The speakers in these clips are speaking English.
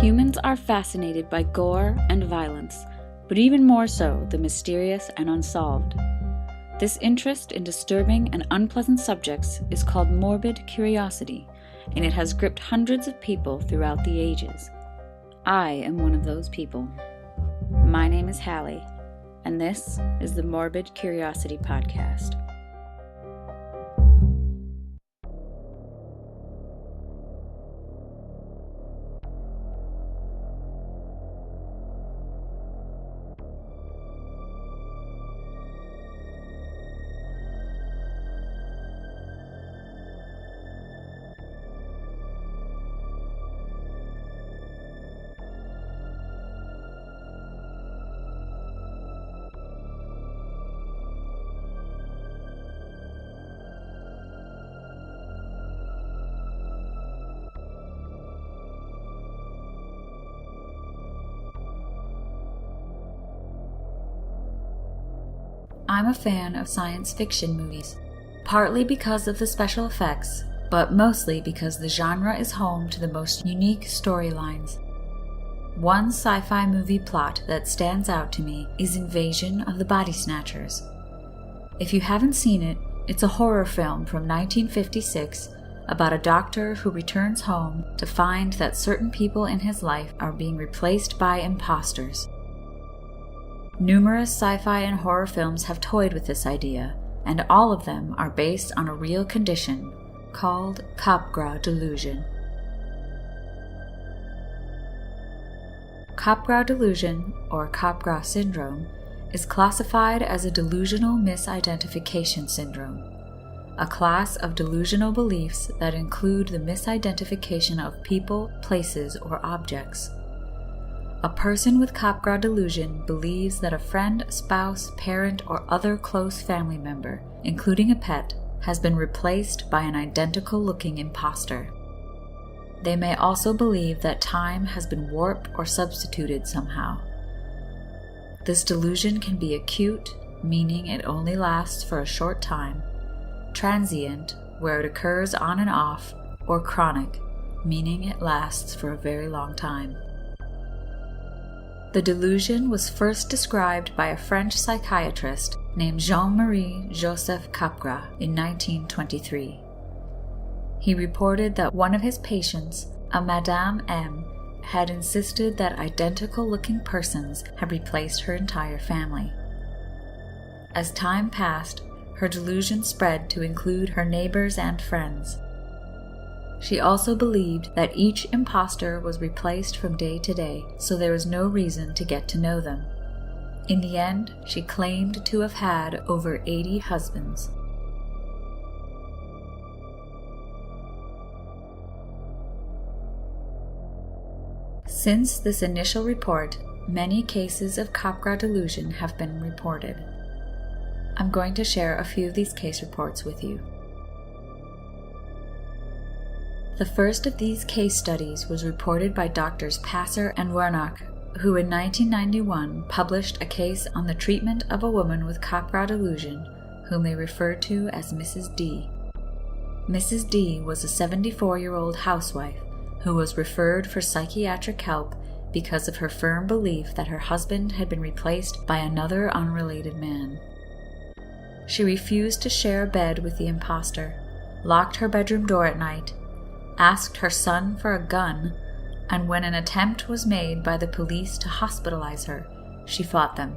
Humans are fascinated by gore and violence, but even more so the mysterious and unsolved. This interest in disturbing and unpleasant subjects is called morbid curiosity, and it has gripped hundreds of people throughout the ages. I am one of those people. My name is Hallie, and this is the Morbid Curiosity Podcast. I'm a fan of science fiction movies, partly because of the special effects, but mostly because the genre is home to the most unique storylines. One sci-fi movie plot that stands out to me is Invasion of the Body Snatchers. If you haven't seen it, it's a horror film from 1956 about a doctor who returns home to find that certain people in his life are being replaced by imposters. Numerous sci-fi and horror films have toyed with this idea, and all of them are based on a real condition called Capgras Delusion. Capgras Delusion, or Capgras Syndrome, is classified as a delusional misidentification syndrome, a class of delusional beliefs that include the misidentification of people, places, or objects. A person with Capgras delusion believes that a friend, spouse, parent, or other close family member, including a pet, has been replaced by an identical-looking imposter. They may also believe that time has been warped or substituted somehow. This delusion can be acute, meaning it only lasts for a short time, transient, where it occurs on and off, or chronic, meaning it lasts for a very long time. The delusion was first described by a French psychiatrist named Jean-Marie Joseph Capgras in 1923. He reported that one of his patients, a Madame M, had insisted that identical-looking persons had replaced her entire family. As time passed, her delusion spread to include her neighbors and friends. She also believed that each imposter was replaced from day to day, so there was no reason to get to know them. In the end, she claimed to have had over 80 husbands. Since this initial report, many cases of Capgras delusion have been reported. I'm going to share a few of these case reports with you. The first of these case studies was reported by Drs. Passer and Warnock, who in 1991 published a case on the treatment of a woman with Capgras delusion, whom they referred to as Mrs. D. Mrs. D was a 74-year-old housewife who was referred for psychiatric help because of her firm belief that her husband had been replaced by another unrelated man. She refused to share a bed with the imposter, locked her bedroom door at night, asked her son for a gun, and when an attempt was made by the police to hospitalize her, she fought them.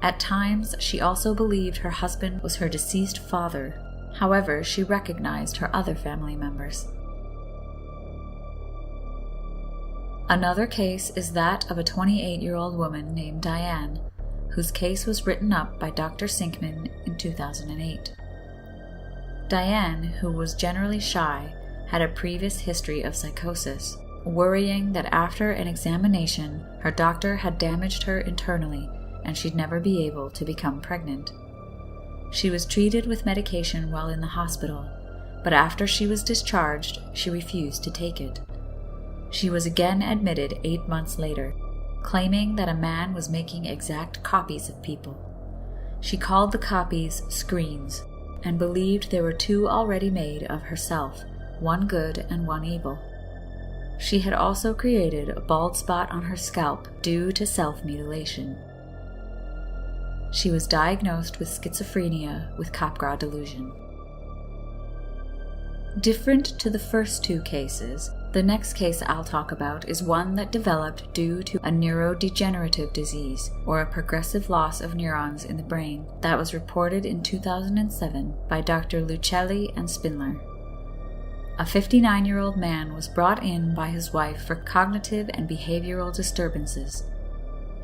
At times, she also believed her husband was her deceased father. However, she recognized her other family members. Another case is that of a 28-year-old woman named Diane, whose case was written up by Dr. Sinkman in 2008. Diane, who was generally shy, had a previous history of psychosis, worrying that after an examination, her doctor had damaged her internally and she'd never be able to become pregnant. She was treated with medication while in the hospital, but after she was discharged, she refused to take it. She was again admitted 8 months later, claiming that a man was making exact copies of people. She called the copies screens, and believed there were 2 already made of herself, one good and one evil. She had also created a bald spot on her scalp due to self-mutilation. She was diagnosed with schizophrenia with Capgras Delusion. Different to the first two cases, the next case I'll talk about is one that developed due to a neurodegenerative disease, or a progressive loss of neurons in the brain, that was reported in 2007 by Dr. Lucelli and Spindler. A 59-year-old man was brought in by his wife for cognitive and behavioral disturbances.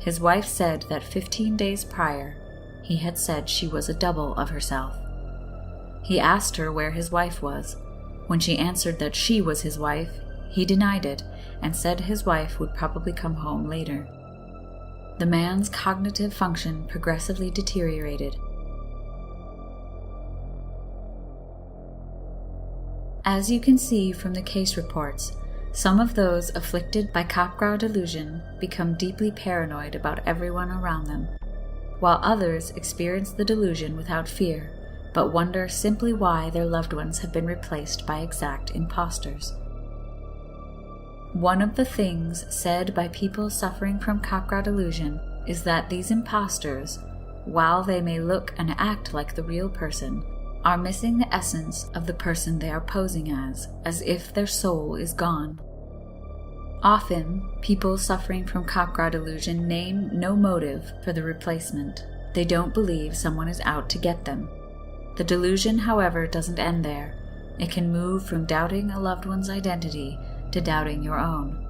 His wife said that 15 days prior, he had said she was a double of herself. He asked her where his wife was. When she answered that she was his wife, he denied it and said his wife would probably come home later. The man's cognitive function progressively deteriorated. As you can see from the case reports, some of those afflicted by Capgras Delusion become deeply paranoid about everyone around them, while others experience the delusion without fear, but wonder simply why their loved ones have been replaced by exact imposters. One of the things said by people suffering from Capgras Delusion is that these imposters, while they may look and act like the real person, are missing the essence of the person they are posing as if their soul is gone. Often, people suffering from Capgras Delusion name no motive for the replacement. They don't believe someone is out to get them. The delusion, however, doesn't end there. It can move from doubting a loved one's identity to doubting your own.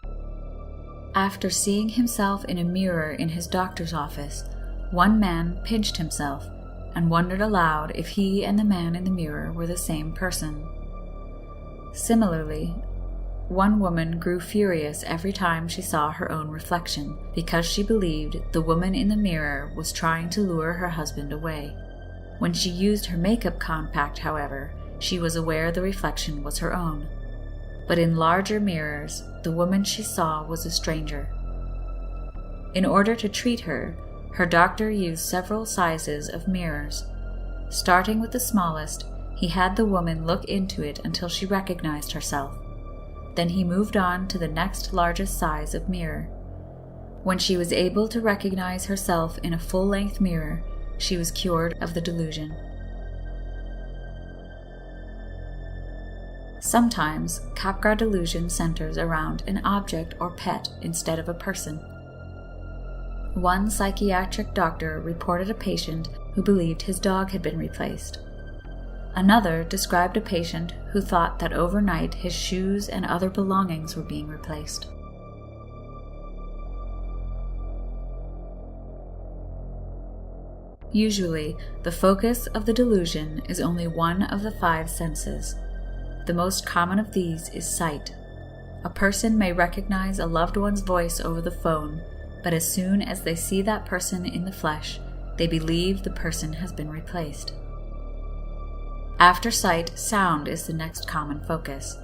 After seeing himself in a mirror in his doctor's office, one man pinched himself and wondered aloud if he and the man in the mirror were the same person. Similarly, one woman grew furious every time she saw her own reflection because she believed the woman in the mirror was trying to lure her husband away. When she used her makeup compact, however, she was aware the reflection was her own. But in larger mirrors, the woman she saw was a stranger. In order to treat her, her doctor used several sizes of mirrors. Starting with the smallest, he had the woman look into it until she recognized herself. Then he moved on to the next largest size of mirror. When she was able to recognize herself in a full-length mirror, she was cured of the delusion. Sometimes, Capgras Delusion centers around an object or pet instead of a person. One psychiatric doctor reported a patient who believed his dog had been replaced. Another described a patient who thought that overnight his shoes and other belongings were being replaced. Usually, the focus of the delusion is only one of the 5 senses. The most common of these is sight. A person may recognize a loved one's voice over the phone, but as soon as they see that person in the flesh, they believe the person has been replaced. After sight, sound is the next common focus.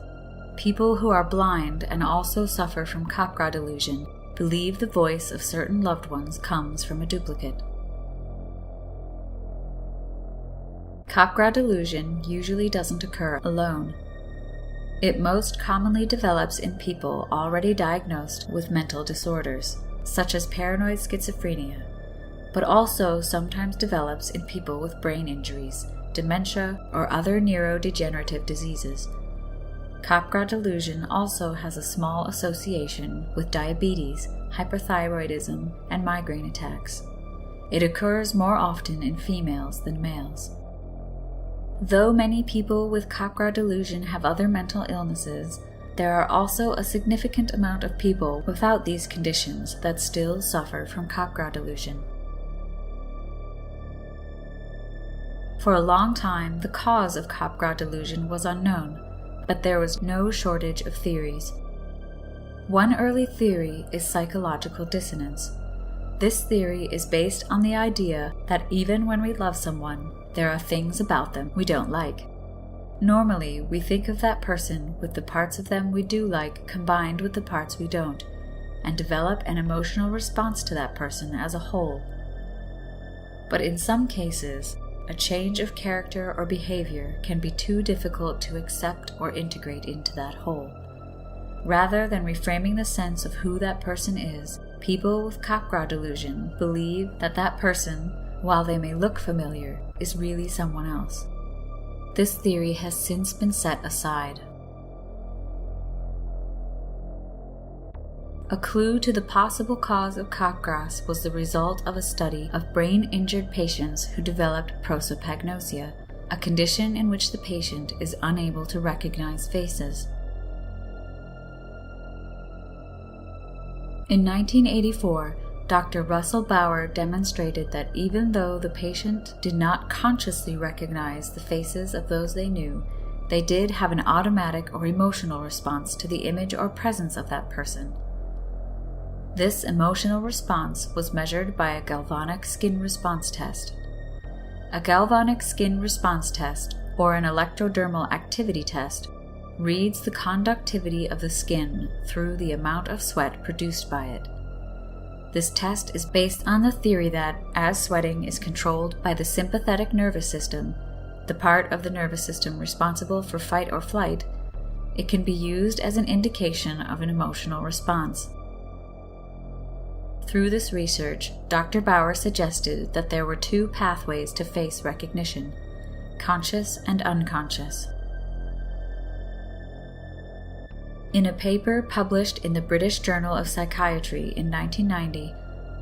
People who are blind and also suffer from Capgras Delusion believe the voice of certain loved ones comes from a duplicate. Capgras Delusion usually doesn't occur alone. It most commonly develops in people already diagnosed with mental disorders, such as paranoid schizophrenia, but also sometimes develops in people with brain injuries, dementia, or other neurodegenerative diseases. Capgras Delusion also has a small association with diabetes, hyperthyroidism, and migraine attacks. It occurs more often in females than males. Though many people with Capgras Delusion have other mental illnesses, there are also a significant amount of people without these conditions that still suffer from Capgras Delusion. For a long time, the cause of Capgras Delusion was unknown, but there was no shortage of theories. One early theory is psychological dissonance. This theory is based on the idea that even when we love someone, there are things about them we don't like. Normally, we think of that person with the parts of them we do like combined with the parts we don't, and develop an emotional response to that person as a whole. But in some cases, a change of character or behavior can be too difficult to accept or integrate into that whole. Rather than reframing the sense of who that person is, people with Capgras Delusion believe that that person, while they may look familiar, is really someone else. This theory has since been set aside. A clue to the possible cause of Capgras was the result of a study of brain-injured patients who developed prosopagnosia, a condition in which the patient is unable to recognize faces. In 1984, Dr. Russell Bauer demonstrated that even though the patient did not consciously recognize the faces of those they knew, they did have an automatic or emotional response to the image or presence of that person. This emotional response was measured by a galvanic skin response test. A galvanic skin response test, or an electrodermal activity test, reads the conductivity of the skin through the amount of sweat produced by it. This test is based on the theory that, as sweating is controlled by the sympathetic nervous system, the part of the nervous system responsible for fight or flight, it can be used as an indication of an emotional response. Through this research, Dr. Bauer suggested that there were two pathways to face recognition: conscious and unconscious. In a paper published in the British Journal of Psychiatry in 1990,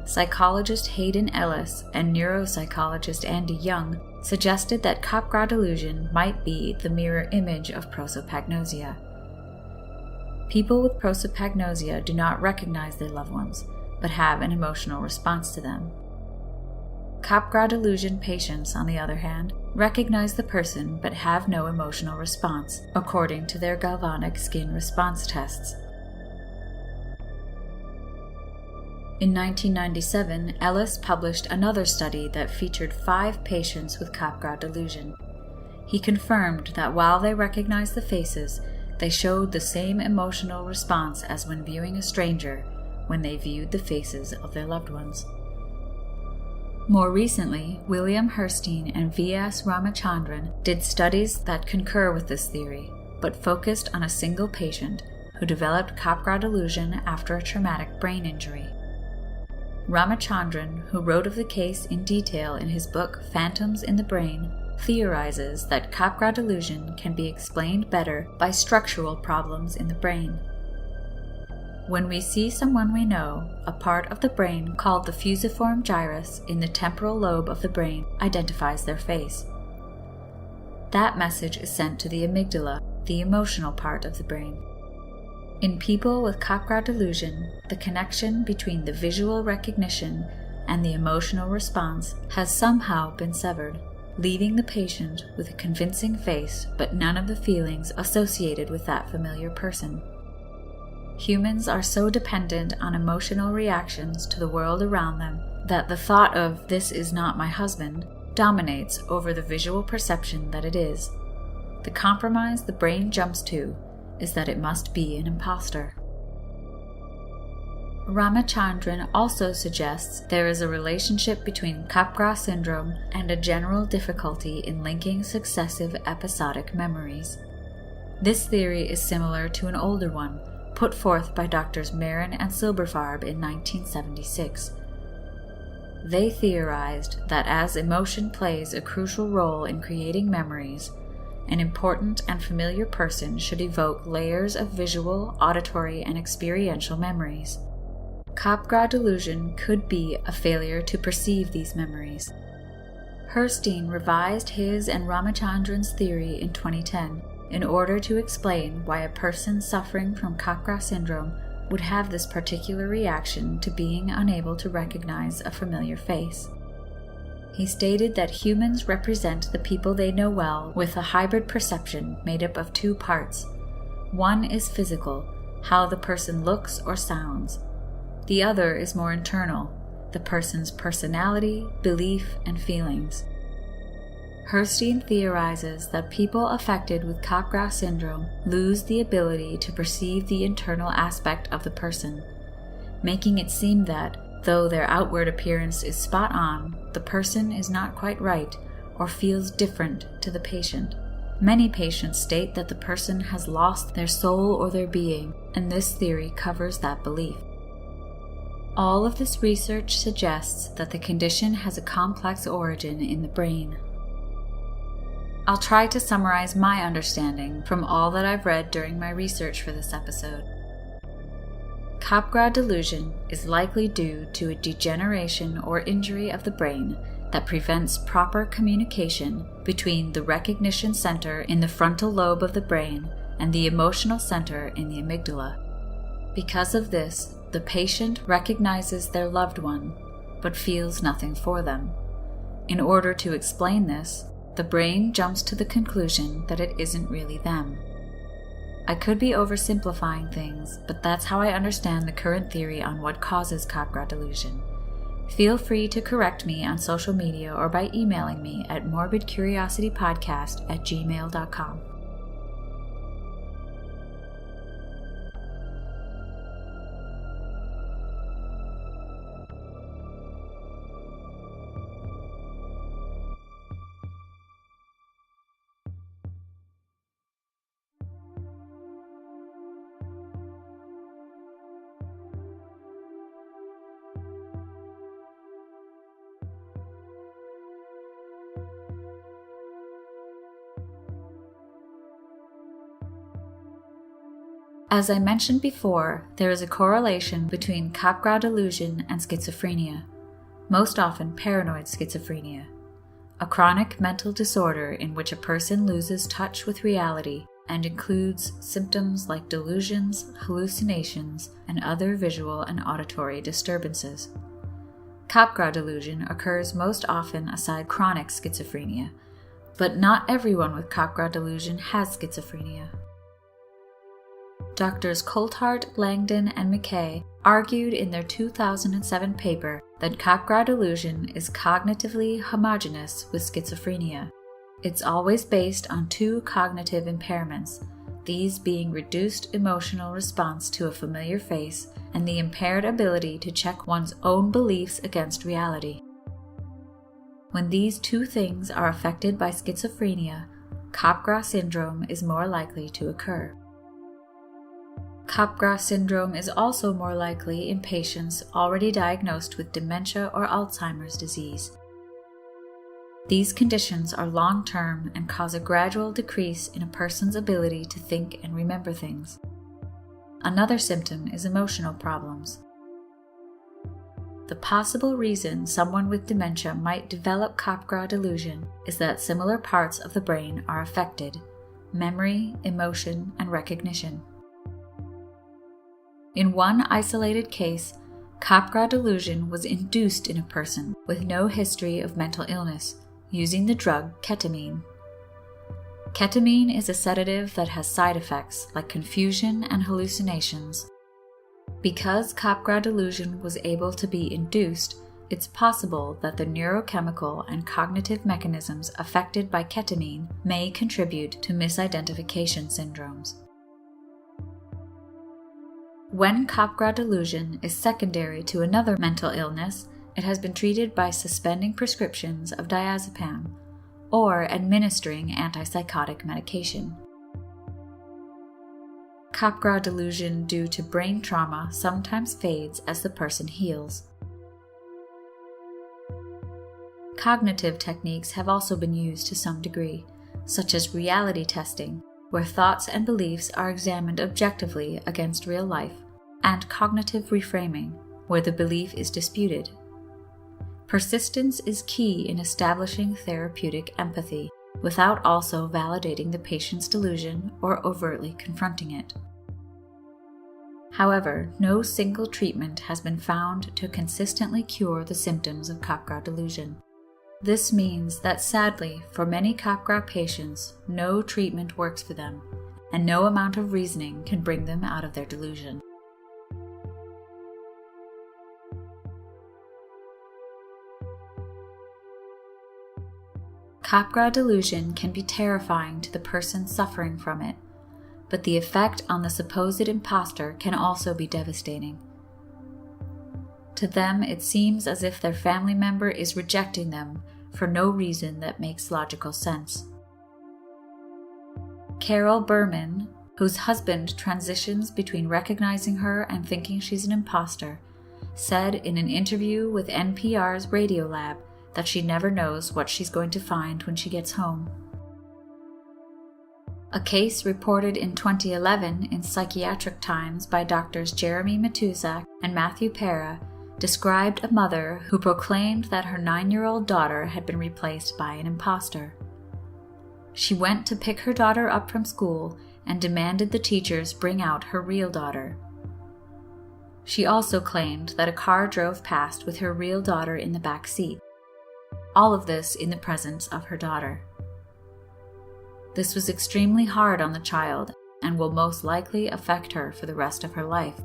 psychologist Hayden Ellis and neuropsychologist Andy Young suggested that Capgras delusion might be the mirror image of prosopagnosia. People with prosopagnosia do not recognize their loved ones, but have an emotional response to them. Capgras delusion patients, on the other hand, recognize the person but have no emotional response, according to their galvanic skin response tests. In 1997, Ellis published another study that featured 5 patients with Capgras delusion. He confirmed that while they recognized the faces, they showed the same emotional response as when viewing a stranger when they viewed the faces of their loved ones. More recently, William Herstein and V.S. Ramachandran did studies that concur with this theory, but focused on a single patient who developed Capgras delusion after a traumatic brain injury. Ramachandran, who wrote of the case in detail in his book Phantoms in the Brain, theorizes that Capgras delusion can be explained better by structural problems in the brain. When we see someone we know, a part of the brain called the fusiform gyrus in the temporal lobe of the brain identifies their face. That message is sent to the amygdala, the emotional part of the brain. In people with Capgras delusion, the connection between the visual recognition and the emotional response has somehow been severed, leaving the patient with a convincing face but none of the feelings associated with that familiar person. Humans are so dependent on emotional reactions to the world around them that the thought of "this is not my husband" dominates over the visual perception that it is. The compromise the brain jumps to is that it must be an imposter. Ramachandran also suggests there is a relationship between Capgras syndrome and a general difficulty in linking successive episodic memories. This theory is similar to an older one, put forth by Drs. Marin and Silberfarb in 1976. They theorized that as emotion plays a crucial role in creating memories, an important and familiar person should evoke layers of visual, auditory, and experiential memories. Capgras delusion could be a failure to perceive these memories. Herstein revised his and Ramachandran's theory in 2010 in order to explain why a person suffering from Capgras syndrome would have this particular reaction to being unable to recognize a familiar face. He stated that humans represent the people they know well with a hybrid perception made up of 2 parts. One is physical, how the person looks or sounds. The other is more internal, the person's personality, belief, and feelings. Herstein theorizes that people affected with Capgras syndrome lose the ability to perceive the internal aspect of the person, making it seem that, though their outward appearance is spot on, the person is not quite right or feels different to the patient. Many patients state that the person has lost their soul or their being, and this theory covers that belief. All of this research suggests that the condition has a complex origin in the brain. I'll try to summarize my understanding from all that I've read during my research for this episode. Capgras delusion is likely due to a degeneration or injury of the brain that prevents proper communication between the recognition center in the frontal lobe of the brain and the emotional center in the amygdala. Because of this, the patient recognizes their loved one, but feels nothing for them. In order to explain this, the brain jumps to the conclusion that it isn't really them. I could be oversimplifying things, but that's how I understand the current theory on what causes Capgras delusion. Feel free to correct me on social media or by emailing me at morbidcuriositypodcast@gmail.com. As I mentioned before, there is a correlation between Capgras delusion and schizophrenia, most often paranoid schizophrenia, a chronic mental disorder in which a person loses touch with reality and includes symptoms like delusions, hallucinations, and other visual and auditory disturbances. Capgras delusion occurs most often aside chronic schizophrenia, but not everyone with Capgras delusion has schizophrenia. Doctors Coulthard, Langdon, and McKay argued in their 2007 paper that Capgras delusion is cognitively homogeneous with schizophrenia. It's always based on two cognitive impairments, these being reduced emotional response to a familiar face and the impaired ability to check one's own beliefs against reality. When these two things are affected by schizophrenia, Capgras syndrome is more likely to occur. Capgras syndrome is also more likely in patients already diagnosed with dementia or Alzheimer's disease. These conditions are long-term and cause a gradual decrease in a person's ability to think and remember things. Another symptom is emotional problems. The possible reason someone with dementia might develop Capgras delusion is that similar parts of the brain are affected: memory, emotion, and recognition. In one isolated case, Capgras delusion was induced in a person with no history of mental illness, using the drug ketamine. Ketamine is a sedative that has side effects like confusion and hallucinations. Because Capgras delusion was able to be induced, it's possible that the neurochemical and cognitive mechanisms affected by ketamine may contribute to misidentification syndromes. When Capgras delusion is secondary to another mental illness, it has been treated by suspending prescriptions of diazepam or administering antipsychotic medication. Capgras delusion due to brain trauma sometimes fades as the person heals. Cognitive techniques have also been used to some degree, such as reality testing, where thoughts and beliefs are examined objectively against real life, and cognitive reframing, where the belief is disputed. Persistence is key in establishing therapeutic empathy, without also validating the patient's delusion or overtly confronting it. However, no single treatment has been found to consistently cure the symptoms of Capgras delusion. This means that sadly, for many Capgras patients, no treatment works for them, and no amount of reasoning can bring them out of their delusion. Capgras delusion can be terrifying to the person suffering from it, but the effect on the supposed imposter can also be devastating. To them, it seems as if their family member is rejecting them for no reason that makes logical sense. Carol Berman, whose husband transitions between recognizing her and thinking she's an imposter, said in an interview with NPR's Radiolab that she never knows what she's going to find when she gets home. A case reported in 2011 in Psychiatric Times by doctors Jeremy Matuzak and Matthew Pera described a mother who proclaimed that her 9-year-old daughter had been replaced by an imposter. She went to pick her daughter up from school and demanded the teachers bring out her real daughter. She also claimed that a car drove past with her real daughter in the back seat. All of this in the presence of her daughter. This was extremely hard on the child and will most likely affect her for the rest of her life.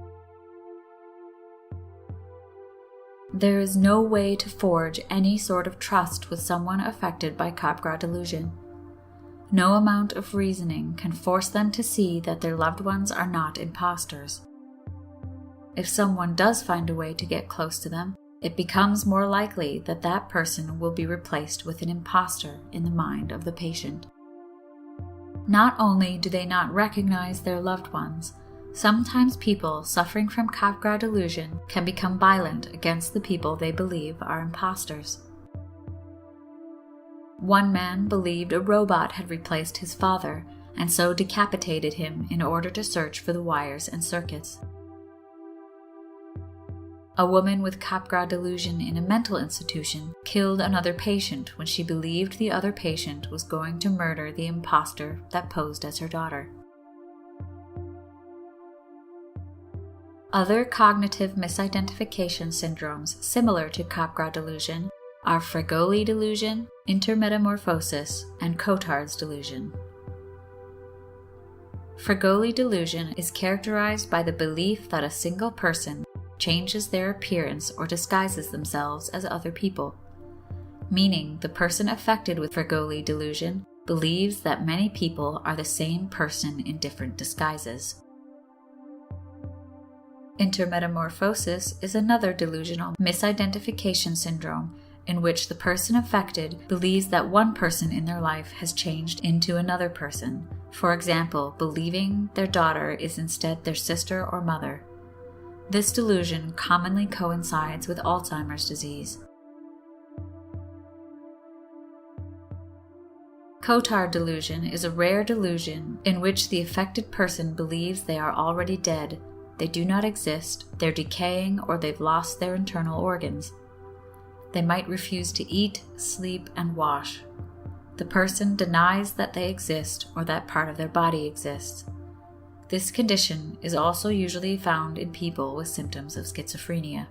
There is no way to forge any sort of trust with someone affected by Capgras Delusion. No amount of reasoning can force them to see that their loved ones are not imposters. If someone does find a way to get close to them, it becomes more likely that that person will be replaced with an imposter in the mind of the patient. Not only do they not recognize their loved ones, sometimes people suffering from Capgras Delusion can become violent against the people they believe are imposters. One man believed a robot had replaced his father and so decapitated him in order to search for the wires and circuits. A woman with Capgras Delusion in a mental institution killed another patient when she believed the other patient was going to murder the imposter that posed as her daughter. Other cognitive misidentification syndromes similar to Capgras Delusion are Fregoli Delusion, Intermetamorphosis, and Cotard's Delusion. Fregoli Delusion is characterized by the belief that a single person changes their appearance or disguises themselves as other people, meaning the person affected with Fregoli Delusion believes that many people are the same person in different disguises. Intermetamorphosis is another delusional misidentification syndrome in which the person affected believes that one person in their life has changed into another person, for example, believing their daughter is instead their sister or mother. This delusion commonly coincides with Alzheimer's disease. Cotard delusion is a rare delusion in which the affected person believes they are already dead, they do not exist, they're decaying, or they've lost their internal organs. They might refuse to eat, sleep, and wash. The person denies that they exist or that part of their body exists. This condition is also usually found in people with symptoms of schizophrenia.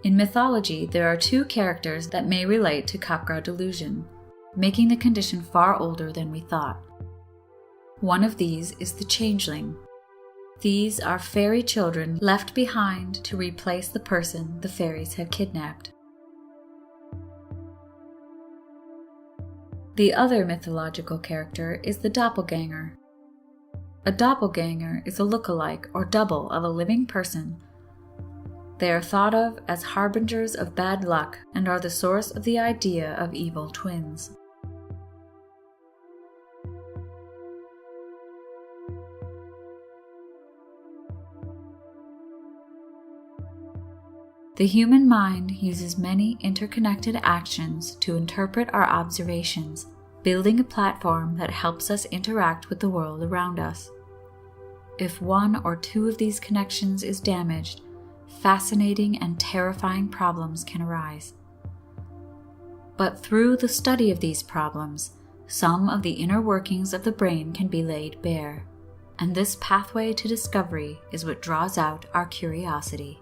In mythology, there are two characters that may relate to Capgras Delusion, making the condition far older than we thought. One of these is the changeling. These are fairy children left behind to replace the person the fairies have kidnapped. The other mythological character is the doppelganger. A doppelganger is a look-alike or double of a living person. They are thought of as harbingers of bad luck and are the source of the idea of evil twins. The human mind uses many interconnected actions to interpret our observations, building a platform that helps us interact with the world around us. If one or two of these connections is damaged, fascinating and terrifying problems can arise. But through the study of these problems, some of the inner workings of the brain can be laid bare, and this pathway to discovery is what draws out our curiosity.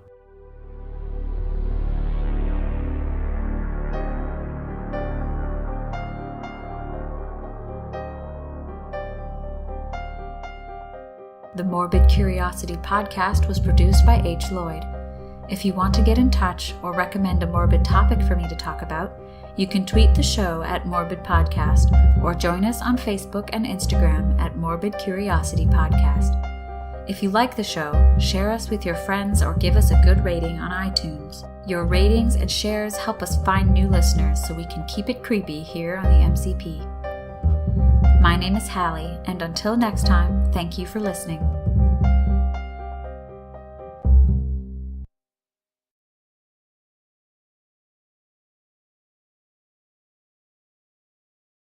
The Morbid Curiosity podcast was produced by H. Lloyd. If you want to get in touch or recommend a morbid topic for me to talk about, you can tweet the show at Morbid Podcast or join us on Facebook and Instagram at Morbid Curiosity Podcast. If you like the show, share us with your friends or give us a good rating on iTunes. Your ratings and shares help us find new listeners so we can keep it creepy here on the MCP. My name is Hallie, and until next time, thank you for listening.